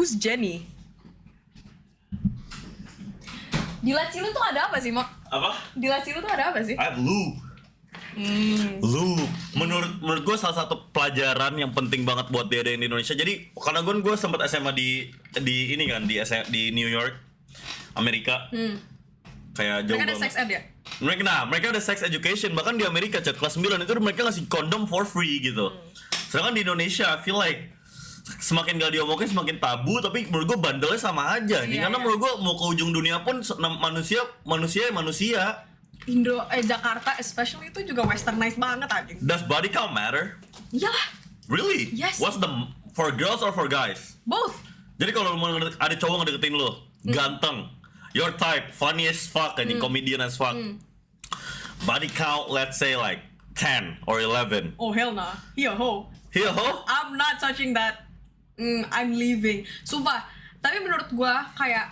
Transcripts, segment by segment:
Who's Jenny? Di Laci lu tuh ada apa sih, Mak? Apa? Di Laci lu tuh ada apa sih? I have lube. Lube. Menurut gue salah satu pelajaran yang penting banget buat dia di Indonesia. Jadi karena gue sempat SMA di ini kan di New York, Amerika. Kayak jauh Mereka ada banget. sex ed ya? Mereka ada sex education. Bahkan di Amerika kelas 9 itu mereka ngasih kondom for free gitu. Sedangkan di Indonesia I feel like semakin gak diomongin semakin tabu, tapi menurut gue bandelnya sama aja nih. Iya, Karena iya. menurut gue mau ke ujung dunia pun manusia. Jakarta especially itu juga westernized banget anjing. Does body count matter? Iyalah, Really? Yes. What's the for girls or for guys? both. Jadi kalau mau ada cowok ngedeketin lo, ganteng, your type, funny as fuck, anjing, comedian as fuck. Body count, let's say like 10 or 11. Oh hell nah. Yo, Here, ho? I'm not touching that. I'm leaving. Sumpah. Tapi menurut gua kayak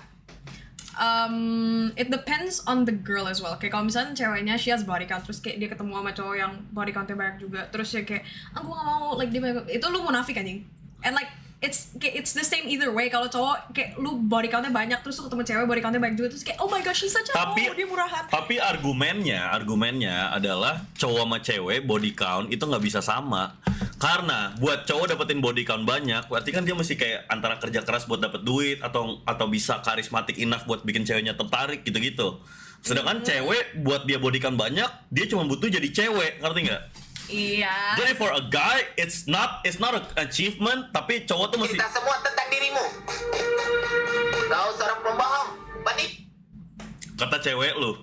it depends on the girl as well. Kayak kalau misalnya ceweknya she has body count, terus kayak dia ketemu sama cowok yang body countnya banyak juga, terus ya kayak gua gak mau like dia banyak, itu lu munafik anjing. And like it's the same either way. Kalau cowok kayak lu body countnya banyak, terus lu ketemu cewek body countnya banyak juga, terus kayak oh my gosh she's such a dia murah hati. Tapi argumennya adalah cowok sama cewek body count itu nggak bisa sama. Karena buat cowok dapetin body count banyak, berarti kan dia mesti kayak antara kerja keras buat dapet duit atau bisa karismatik enough buat bikin ceweknya tertarik gitu-gitu. Sedangkan cewek buat dia body count banyak, dia cuma butuh jadi cewek, ngerti nggak? Iya. Jadi for a guy, it's not an achievement, tapi cowok tuh mesti Cerita semua tentang dirimu. Kau seorang pembohong, Badik. kata cewek lu.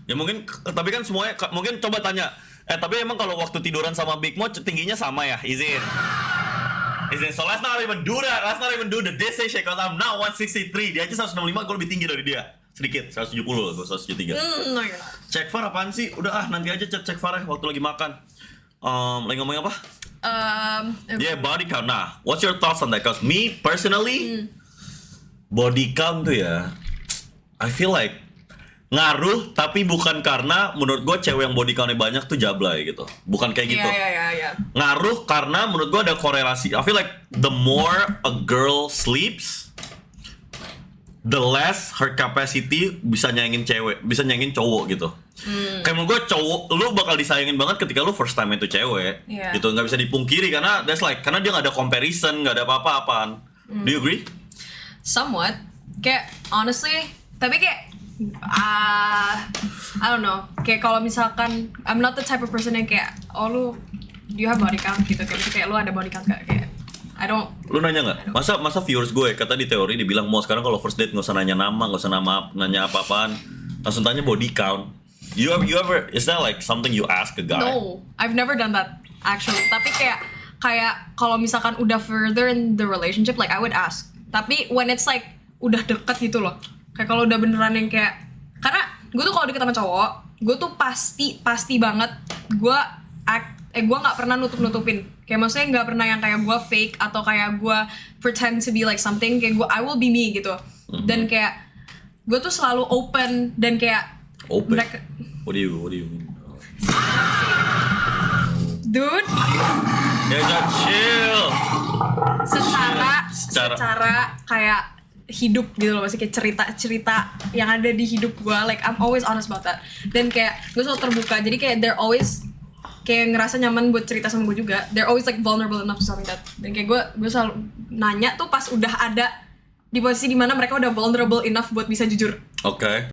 Ya mungkin, tapi kan semuanya mungkin coba tanya. Tapi emang kalau waktu tiduran sama Big Mo tingginya sama ya? Izin. So let's not even do that. Let's not even do the decision because I'm now 163. Dia aja 165, gue lebih tinggi dari dia. Sedikit, 170, gue 173. No, you're not. Cek Far apaan sih? Udah nanti aja cek Far ya waktu lagi makan. Lagi ngomongin apa? Yeah, body count. Nah, what's your thoughts on that? Cause me personally, body count tuh ya, I feel like ngaruh, tapi bukan karena menurut gue cewek yang body countnya banyak tuh jablay gitu. Bukan kayak gitu. Iya. Ngaruh karena menurut gue ada korelasi. I feel like the more a girl sleeps, the less her capacity bisa nyanyiin cowok gitu. Kayak menurut gue cowok, lu bakal disayangin banget ketika lu first time itu cewek. Iya. Gitu, nggak bisa dipungkiri karena karena dia nggak ada comparison, nggak ada apa-apaan. Do you agree? Somewhat. Kayak honestly, tapi kayak I don't know. Kayak kalau misalkan I'm not the type of person yang kayak do you have body count gitu, kayak lu ada body count gak? Kayak I don't. Lu nanya nggak? Masa viewers gue kata di teori dibilang mau sekarang kalau first date nggak usah nanya nama, nggak usah nanya apa-apaan, langsung tanya body count. You ever is that like something you ask a guy? No, I've never done that actually. Tapi kayak kalau misalkan udah further in the relationship, like I would ask. Tapi when it's like udah deket gitu loh, kayak kalau udah beneran yang kayak, karena gue tuh kalau deket sama cowok, gue tuh pasti banget gue nggak pernah nutupin. Kayak maksudnya nggak pernah yang kayak gue fake atau kayak gue pretend to be like something. Kayak I will be me gitu. Dan kayak gue tuh selalu open dan kayak Open. mereka, What do you mean? dude, Ya jangan chill. secara kayak hidup gitu loh, masih kayak cerita yang ada di hidup gue, like I'm always honest about that. Dan kayak gue selalu terbuka, jadi kayak they're always kayak ngerasa nyaman buat cerita sama gue juga. They're always like vulnerable enough to something that. Dan kayak gue selalu nanya tuh pas udah ada di posisi dimana mereka udah vulnerable enough buat bisa jujur. Oke.